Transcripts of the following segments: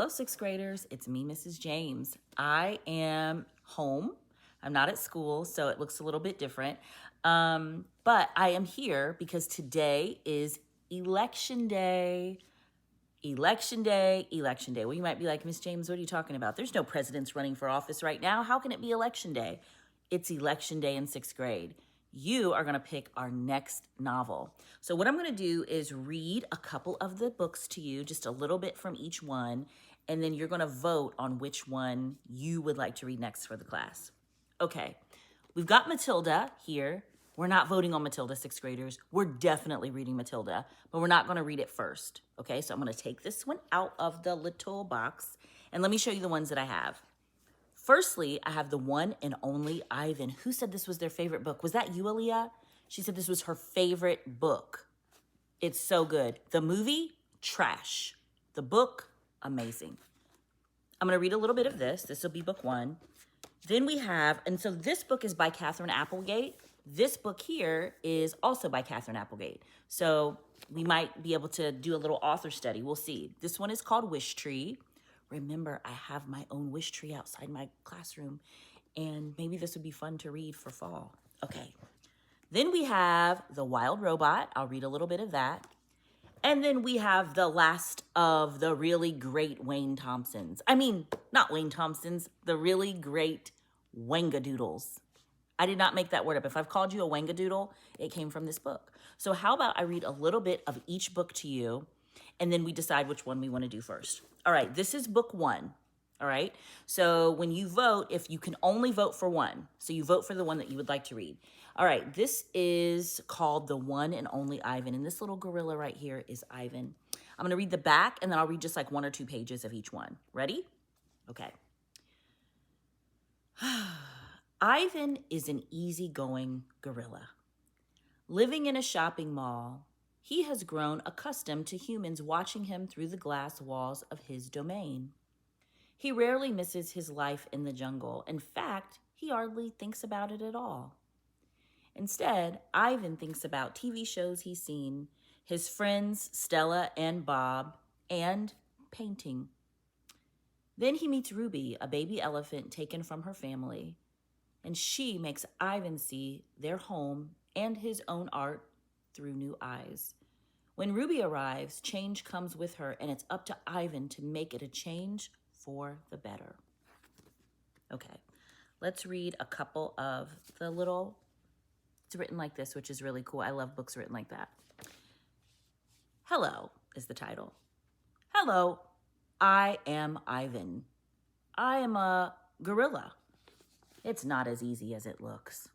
Hello, sixth graders. It's me, Mrs. James. I am home. I'm not at school, so it looks a little bit different. But I am here because today is election day. Election day, election day. Well, you might be like, Miss James, what are you talking about? There's no presidents running for office right now. How can it be election day? It's election day in sixth grade. You are going to pick our next novel. So what I'm going to do is read a couple of the books to you, just a little bit from each one, and then you're going to vote on which one you would like to read next for the class. Okay, we've got Matilda here. We're not voting on Matilda, sixth graders. We're definitely reading Matilda, but we're not going to read it first. Okay, so I'm going to take this one out of the little box, and let me show you the ones that I have. Firstly, I have the one and only Ivan. Who said this was their favorite book? Was that you, Aaliyah? She said this was her favorite book. It's so good. The movie, trash. The book, amazing. I'm going to read a little bit of this. This will be book one. Then we have, and so this book is by Catherine Applegate. This book here is also by Catherine Applegate. So we might be able to do a little author study. We'll see. This one is called Wishtree. Remember, I have my own wish tree outside my classroom, and maybe this would be fun to read for fall. Okay. Then we have The Wild Robot. I'll read a little bit of that. And then we have the last of the really great Wayne Thompsons. I mean, not Wayne Thompsons, the really great Whangadoodles. I did not make that word up. If I've called you a Whangadoodle, it came from this book. So how about I read a little bit of each book to you, and then we decide which one we want to do first. All right, this is book one. All right, so when you vote, if you can only vote for one, so you vote for the one that you would like to read. All right, this is called The One and Only Ivan, and this little gorilla right here is Ivan. I'm going to read the back, and then I'll read just like 1 or 2 pages of each one. Ready? Okay. Ivan is an easygoing gorilla. Living in a shopping mall, he has grown accustomed to humans watching him through the glass walls of his domain. He rarely misses his life in the jungle. In fact, he hardly thinks about it at all. Instead, Ivan thinks about TV shows he's seen, his friends Stella and Bob, and painting. Then he meets Ruby, a baby elephant taken from her family, and she makes Ivan see their home and his own art through new eyes. When Ruby arrives, change comes with her, and it's up to Ivan to make it a change for the better. Okay, let's read a couple of the little, it's written like this, which is really cool. I love books written like that. Hello is the title. Hello, I am Ivan. I am a gorilla. It's not as easy as it looks.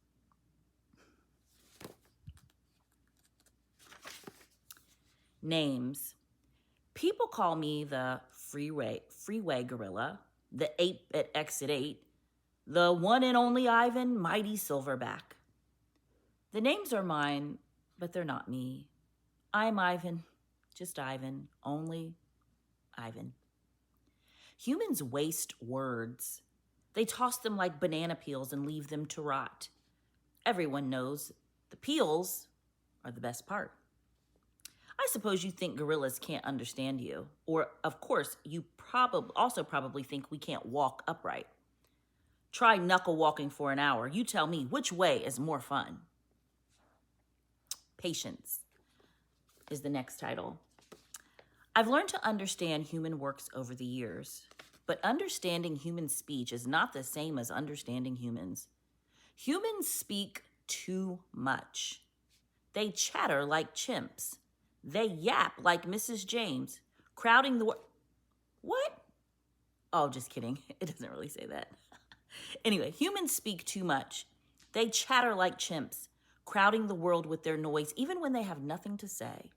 Names. People call me the freeway gorilla, the ape at exit 8, the one and only Ivan, mighty silverback. The names are mine, but they're not me. I'm Ivan, just Ivan, only Ivan. Humans waste words. They toss them like banana peels and leave them to rot. Everyone knows the peels are the best part. I suppose you think gorillas can't understand you. Or, of course, you probably think we can't walk upright. Try knuckle walking for an hour. You tell me which way is more fun. Patience is the next title. I've learned to understand human works over the years, but understanding human speech is not the same as understanding humans. Humans speak too much. They chatter like chimps. They yap like Mrs. James, crowding the What? Oh, just kidding. It doesn't really say that. Anyway, humans speak too much. They chatter like chimps, crowding the world with their noise, even when they have nothing to say.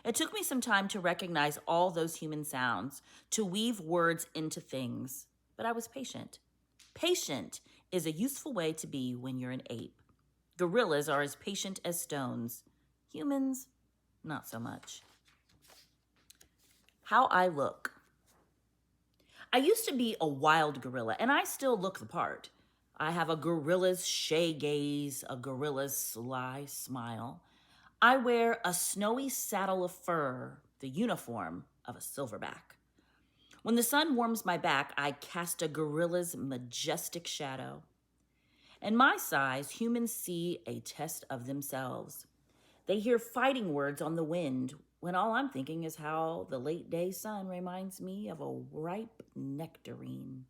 It took me some time to recognize all those human sounds, to weave words into things, but I was patient. Patient is a useful way to be when you're an ape. Gorillas are as patient as stones. Humans, not so much. How I look. I used to be a wild gorilla, and I still look the part. I have a gorilla's shay gaze, a gorilla's sly smile. I wear a snowy saddle of fur, the uniform of a silverback. When the sun warms my back, I cast a gorilla's majestic shadow. In my size, humans see a test of themselves. They hear fighting words on the wind when all I'm thinking is how the late day sun reminds me of a ripe nectarine.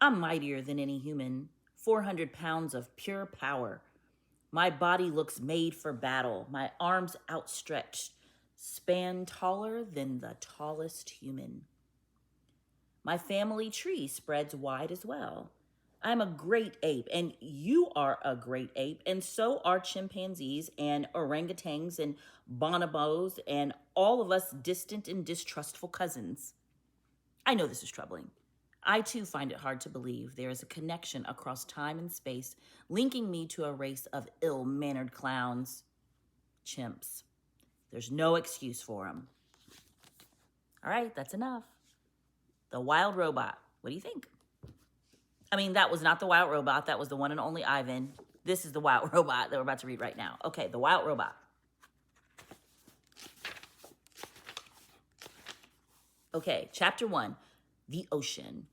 I'm mightier than any human, 400 pounds of pure power. My body looks made for battle, my arms outstretched, span taller than the tallest human. My family tree spreads wide as well. I'm a great ape, and you are a great ape, and so are chimpanzees and orangutans and bonobos and all of us distant and distrustful cousins. I know this is troubling. I too find it hard to believe there is a connection across time and space linking me to a race of ill-mannered clowns. Chimps. There's no excuse for them. All right, that's enough. The Wild Robot. What do you think? I mean, that was not the Wild Robot. That was the one and only Ivan. This is the Wild Robot that we're about to read right now. Okay, the Wild Robot. Okay, chapter 1, The Ocean.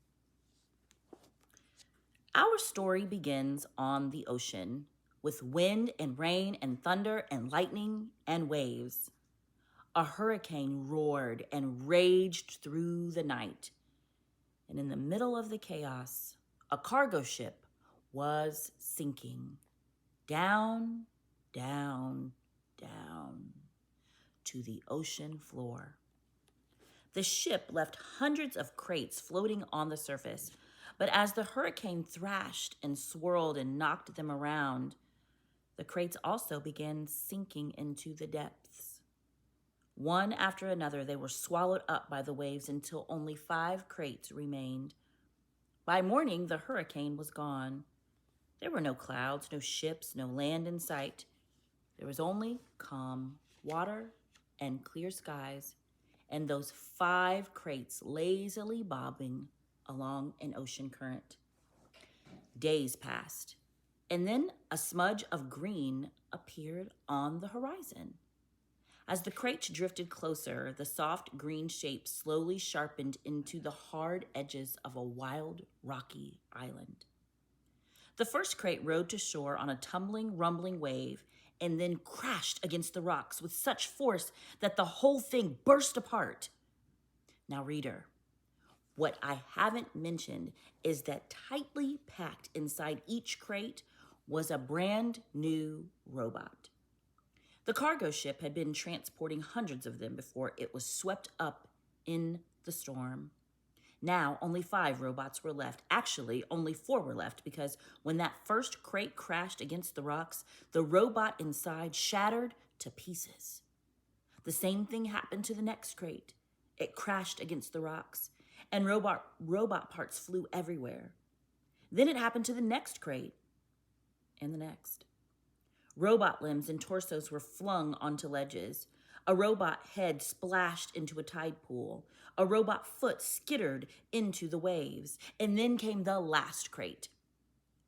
Our story begins on the ocean with wind and rain and thunder and lightning and waves. A hurricane roared and raged through the night. And in the middle of the chaos, a cargo ship was sinking. Down, down, down to the ocean floor. The ship left hundreds of crates floating on the surface, but as the hurricane thrashed and swirled and knocked them around, the crates also began sinking into the depths. One after another, they were swallowed up by the waves until only 5 crates remained. By morning, the hurricane was gone. There were no clouds, no ships, no land in sight. There was only calm water and clear skies, and those 5 crates lazily bobbing along an ocean current. Days passed, and then a smudge of green appeared on the horizon. As the crates drifted closer, the soft green shape slowly sharpened into the hard edges of a wild, rocky island. The first crate rode to shore on a tumbling, rumbling wave and then crashed against the rocks with such force that the whole thing burst apart. Now, reader, what I haven't mentioned is that tightly packed inside each crate was a brand new robot. The cargo ship had been transporting hundreds of them before it was swept up in the storm. Now, only 5 robots were left. Actually, only 4 were left because when that first crate crashed against the rocks, the robot inside shattered to pieces. The same thing happened to the next crate. It crashed against the rocks, and robot parts flew everywhere. Then it happened to the next crate, and the next. Robot limbs and torsos were flung onto ledges. A robot head splashed into a tide pool. A robot foot skittered into the waves. And then came the last crate.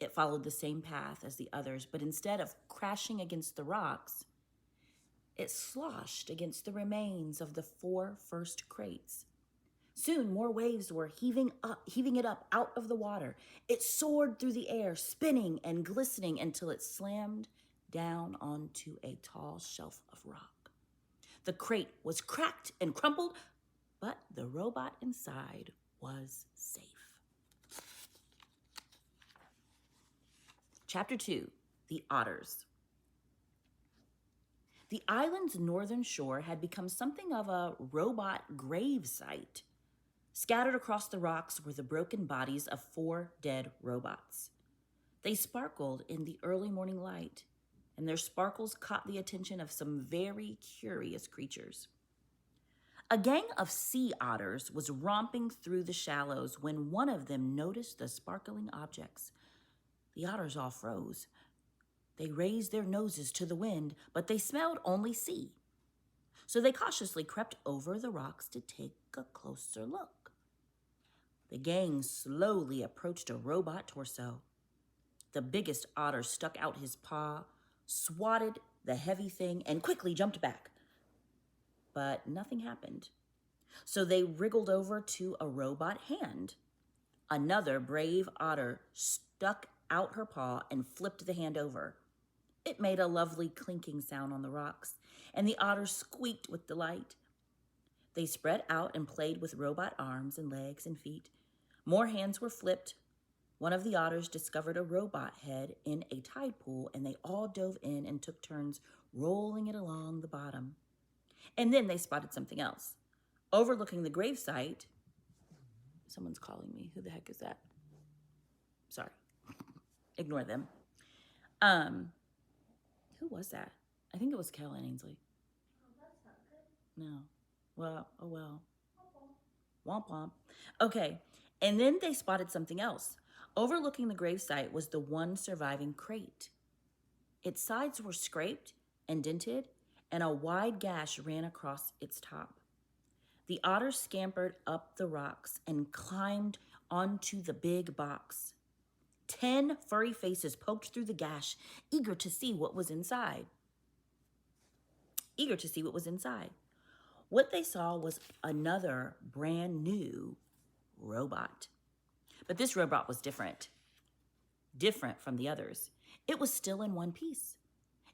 It followed the same path as the others, but instead of crashing against the rocks, it sloshed against the remains of the 4 first crates. Soon, more waves were heaving it up out of the water. It soared through the air, spinning and glistening until it slammed down onto a tall shelf of rock. The crate was cracked and crumpled, but the robot inside was safe. Chapter 2, The Otters. The island's northern shore had become something of a robot grave site. Scattered across the rocks were the broken bodies of 4 dead robots. They sparkled in the early morning light, and their sparkles caught the attention of some very curious creatures. A gang of sea otters was romping through the shallows when one of them noticed the sparkling objects. The otters all froze. They raised their noses to the wind, but they smelled only sea. So they cautiously crept over the rocks to take a closer look. The gang slowly approached a robot torso. The biggest otter stuck out his paw, swatted the heavy thing, and quickly jumped back. But nothing happened. So they wriggled over to a robot hand. Another brave otter stuck out her paw and flipped the hand over. It made a lovely clinking sound on the rocks, and the otters squeaked with delight. They spread out and played with robot arms and legs and feet. More hands were flipped. One of the otters discovered a robot head in a tide pool, and they all dove in and took turns rolling it along the bottom. And then they spotted something else. Overlooking the gravesite, someone's calling me. Who the heck is that? Sorry. Ignore them. Who was that? I think it was Caroline Ainsley. Oh, that's not good. No. Well, oh well. Womp womp. Okay. And then they spotted something else. Overlooking the gravesite was the one surviving crate. Its sides were scraped and dented, and a wide gash ran across its top. The otter scampered up the rocks and climbed onto the big box. 10 furry faces poked through the gash, eager to see what was inside. What they saw was another brand new robot. But this robot was different from the others. It was still in one piece,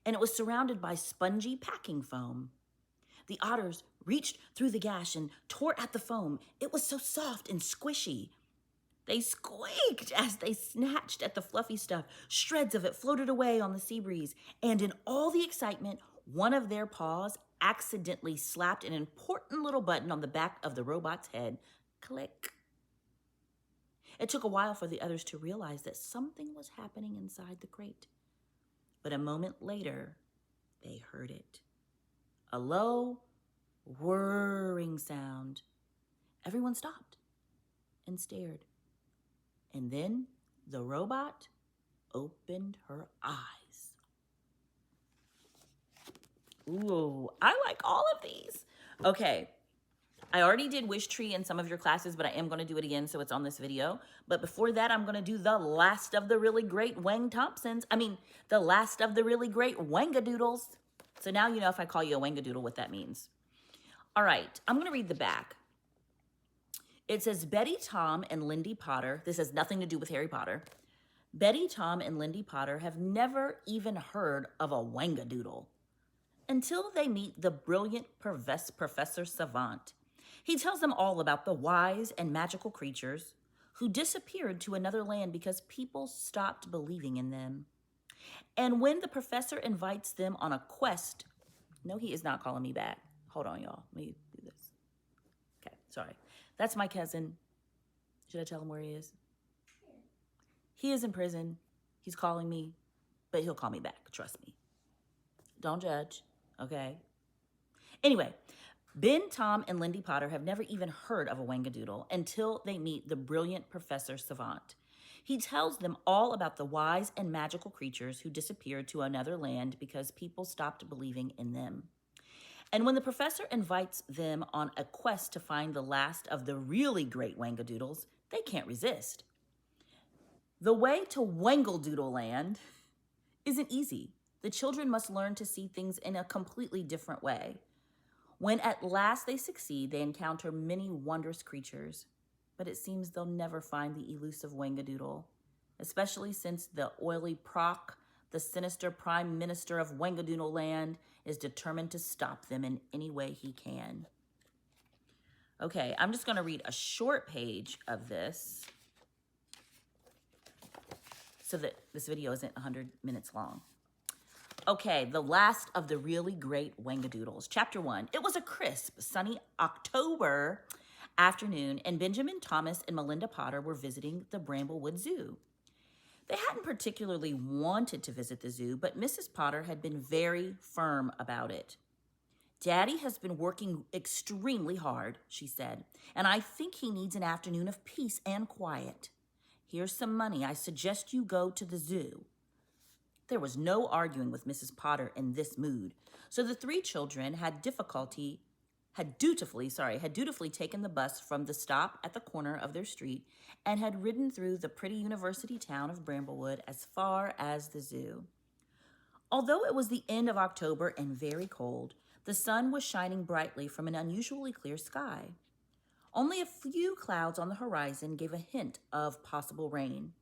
and it was surrounded by spongy packing foam. The otters reached through the gash and tore at the foam. It was so soft and squishy. They squeaked as they snatched at the fluffy stuff. Shreds of it floated away on the sea breeze, and in all the excitement, one of their paws accidentally slapped an important little button on the back of the robot's head. Click. It took a while for the others to realize that something was happening inside the crate. But a moment later, they heard it. A low, whirring sound. Everyone stopped and stared. And then the robot opened her eyes. Ooh, I like all of these. Okay, I already did Wishtree in some of your classes, but I am going to do it again, so it's on this video. But before that, I'm going to do the last of the really great the last of the really great Whangadoodles. So now you know if I call you a Whangadoodle what that means. All right, I'm going to read the back. It says, Betty, Tom, and Lindy Potter. This has nothing to do with Harry Potter. Betty, Tom, and Lindy Potter have never even heard of a Whangadoodle until they meet the brilliant Professor Savant. He tells them all about the wise and magical creatures who disappeared to another land because people stopped believing in them. And when the professor invites them on a quest, no, he is not calling me back. Hold on, y'all. Let me do this. Okay, sorry. That's my cousin. Should I tell him where he is? Yeah. He is in prison. He's calling me, but he'll call me back. Trust me. Don't judge, okay? Anyway, Ben, Tom, and Lindy Potter have never even heard of a Whangadoodle until they meet the brilliant Professor Savant. He tells them all about the wise and magical creatures who disappeared to another land because people stopped believing in them. And when the professor invites them on a quest to find the last of the really great Whangadoodles, they can't resist. The way to Whangadoodle land isn't easy. The children must learn to see things in a completely different way. When at last they succeed, they encounter many wondrous creatures, but it seems they'll never find the elusive Whangadoodle, especially since the oily Proc, the sinister Prime Minister of Whangadoodle Land, is determined to stop them in any way he can. Okay, I'm just going to read a short page of this so that this video isn't 100 minutes long. Okay, the last of the really great Whangadoodles. Chapter 1. It was a crisp, sunny October afternoon, and Benjamin, Thomas, and Melinda Potter were visiting the Bramblewood Zoo. They hadn't particularly wanted to visit the zoo, but Mrs. Potter had been very firm about it. Daddy has been working extremely hard, she said, and I think he needs an afternoon of peace and quiet. Here's some money. I suggest you go to the zoo. There was no arguing with Mrs. Potter in this mood, so the three children had dutifully taken the bus from the stop at the corner of their street and had ridden through the pretty university town of Bramblewood as far as the zoo. Although it was the end of October and very cold, the sun was shining brightly from an unusually clear sky. Only a few clouds on the horizon gave a hint of possible rain.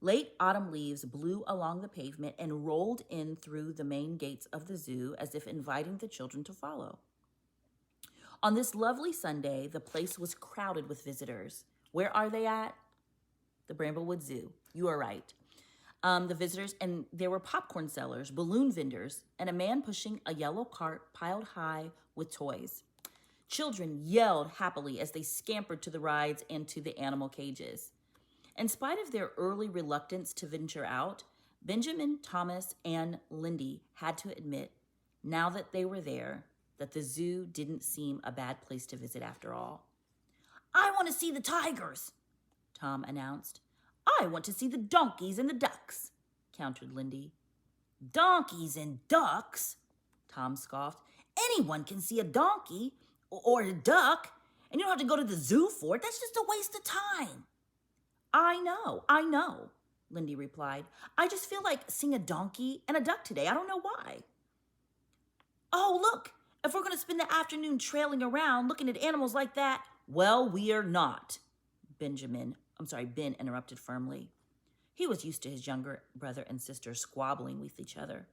Late autumn leaves blew along the pavement and rolled in through the main gates of the zoo as if inviting the children to follow. On this lovely Sunday, the place was crowded with visitors. Where are they at? The Bramblewood Zoo. You are right. The visitors, and there were popcorn sellers, balloon vendors, and a man pushing a yellow cart piled high with toys. Children yelled happily as they scampered to the rides and to the animal cages. In spite of their early reluctance to venture out, Benjamin, Thomas, and Lindy had to admit, now that they were there, that the zoo didn't seem a bad place to visit after all. "I want to see the tigers," Tom announced. "I want to see the donkeys and the ducks," countered Lindy. "Donkeys and ducks?" Tom scoffed. "Anyone can see a donkey or a duck, and you don't have to go to the zoo for it. That's just a waste of time." I know, Lindy replied. "I just feel like seeing a donkey and a duck today. I don't know why." "Oh, look, if we're going to spend the afternoon trailing around looking at animals like that." "Well, we're not," Ben interrupted firmly. He was used to his younger brother and sister squabbling with each other.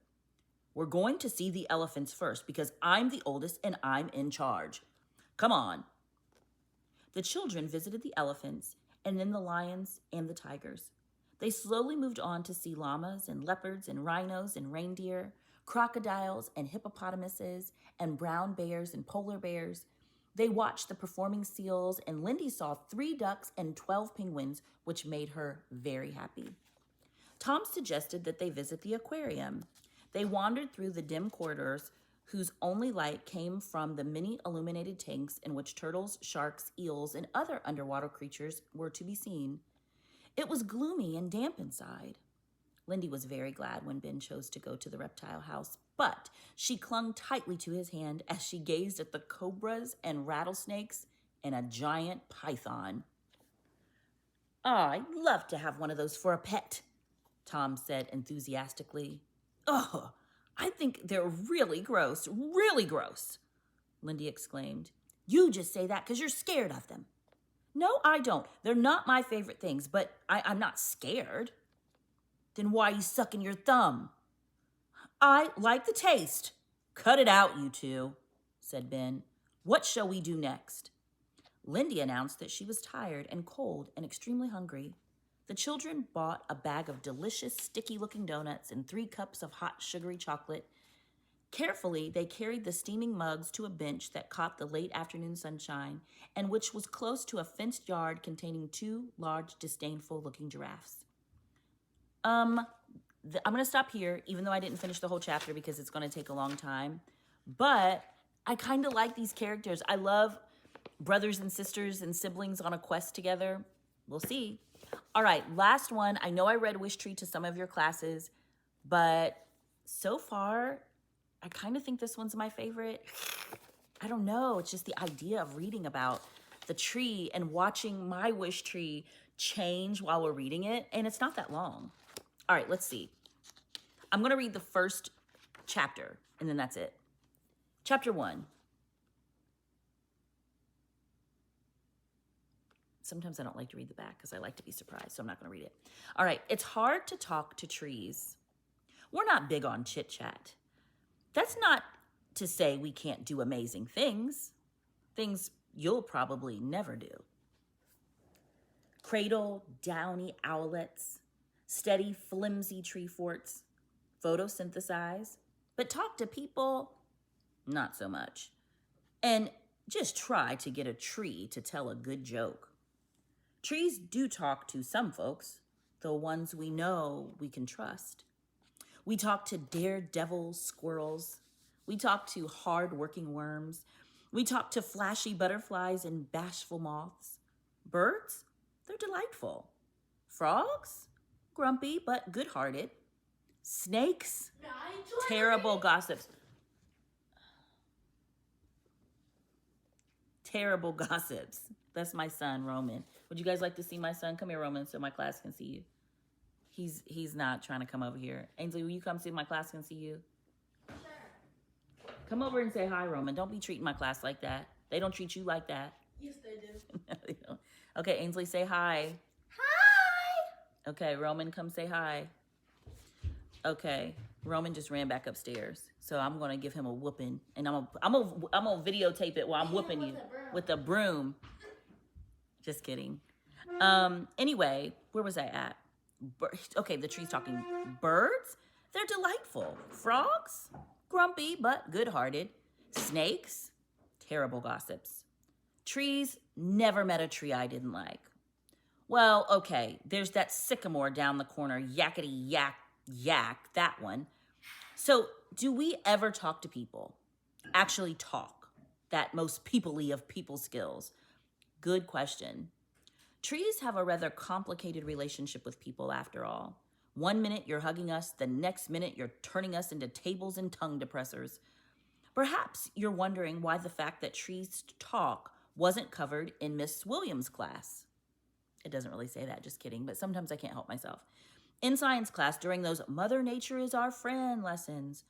"We're going to see the elephants first because I'm the oldest and I'm in charge. Come on." The children visited the elephants and then the lions and the tigers. They slowly moved on to see llamas and leopards and rhinos and reindeer, crocodiles and hippopotamuses and brown bears and polar bears. They watched the performing seals, and Lindy saw 3 ducks and 12 penguins, which made her very happy. Tom suggested that they visit the aquarium. They wandered through the dim corridors whose only light came from the many illuminated tanks in which turtles, sharks, eels, and other underwater creatures were to be seen. It was gloomy and damp inside. Lindy was very glad when Ben chose to go to the reptile house, but she clung tightly to his hand as she gazed at the cobras and rattlesnakes and a giant python. "Oh, I'd love to have one of those for a pet," Tom said enthusiastically. "Oh, I think they're really gross, Lindy exclaimed. "You just say that because you're scared of them." "No, I don't. They're not my favorite things, but I'm not scared." "Then why are you sucking your thumb?" "I like the taste." "Cut it out, you two," said Ben. "What shall we do next?" Lindy announced that she was tired and cold and extremely hungry. The children bought a bag of delicious, sticky-looking donuts and 3 cups of hot, sugary chocolate. Carefully, they carried the steaming mugs to a bench that caught the late afternoon sunshine and which was close to a fenced yard containing 2 large, disdainful-looking giraffes. I'm going to stop here, even though I didn't finish the whole chapter because it's going to take a long time. But I kind of like these characters. I love brothers and sisters and siblings on a quest together. We'll see. All right, last one. I know I read Wishtree to some of your classes, but so far, I kind of think this one's my favorite. I don't know. It's just the idea of reading about the tree and watching my wish tree change while we're reading it. And it's not that long. All right, let's see. I'm going to read the first chapter, and then that's it. Chapter 1. Sometimes I don't like to read the back because I like to be surprised, so I'm not going to read it. All right, it's hard to talk to trees. We're not big on chit-chat. That's not to say we can't do amazing things you'll probably never do. Cradle downy owlets, steady flimsy tree forts, photosynthesize, but talk to people, not so much. And just try to get a tree to tell a good joke. Trees do talk to some folks, the ones we know we can trust. We talk to daredevil squirrels. We talk to hard-working worms. We talk to flashy butterflies and bashful moths. Birds, they're delightful. Frogs, grumpy but good-hearted. Snakes, terrible gossips. Terrible gossips. That's my son, Roman. Would you guys like to see my son? Come here, Roman, so my class can see you. He's not trying to come over here. Ainsley, will you come see my class can see you? Sure. Come over and say hi, Roman. Don't be treating my class like that. They don't treat you like that. Yes, they do. No, they don't. Okay, Ainsley, say hi. Hi. Okay, Roman, come say hi. Okay, Roman just ran back upstairs, so I'm gonna give him a whooping, and I'm gonna videotape it while I'm whooping you with the broom. Just kidding. Anyway, where was I at? Okay, the tree's talking. Birds, they're delightful. Frogs, grumpy but good-hearted. Snakes, terrible gossips. Trees, never met a tree I didn't like. Well, okay, there's that sycamore down the corner, yakety yak yak, that one. So, do we ever talk to people? Actually talk. That most people-y of people skills. Good question. Trees have a rather complicated relationship with people, after all. One minute you're hugging us, the next minute you're turning us into tables and tongue depressors. Perhaps you're wondering why the fact that trees talk wasn't covered in Miss Williams' class. It doesn't really say that, just kidding, but sometimes I can't help myself. In science class, during those Mother Nature is our friend lessons,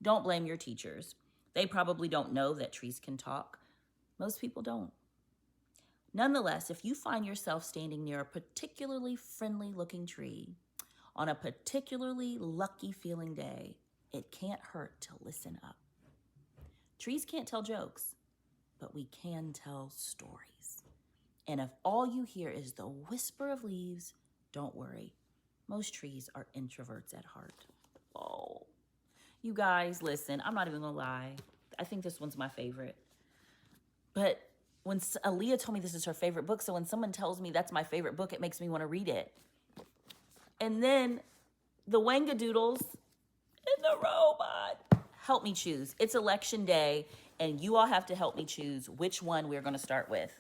don't blame your teachers. They probably don't know that trees can talk. Most people don't. Nonetheless, if you find yourself standing near a particularly friendly looking tree on a particularly lucky feeling day, it can't hurt to listen up. Trees can't tell jokes, but we can tell stories. And if all you hear is the whisper of leaves, don't worry. Most trees are introverts at heart. Oh, you guys, listen, I'm not even gonna lie. I think this one's my favorite. But when Aaliyah told me this is her favorite book, so when someone tells me that's my favorite book, it makes me want to read it. And then the Whangadoodles and the robot. Help me choose. It's election day, and you all have to help me choose which one we're going to start with.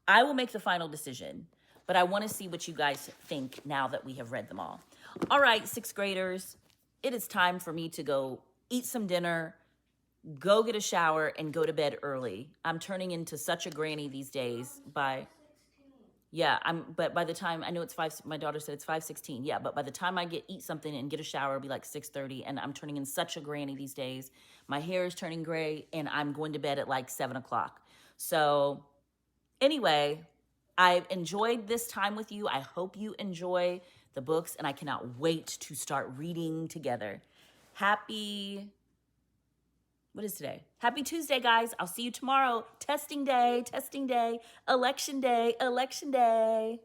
I will make the final decision, but I want to see what you guys think now that we have read them all. All right, sixth graders, it is time for me to go eat some dinner, go get a shower, and go to bed early. I'm turning into such a granny these days but by the time, I know it's 5, my daughter said it's 5:16. Yeah, but by the time I eat something and get a shower, it'll be like 6:30, and I'm turning in such a granny these days. My hair is turning gray, and I'm going to bed at like 7 o'clock. So anyway, I've enjoyed this time with you. I hope you enjoy the books, and I cannot wait to start reading together. What is today? Happy Tuesday, guys. I'll see you tomorrow. Testing day, election day, election day.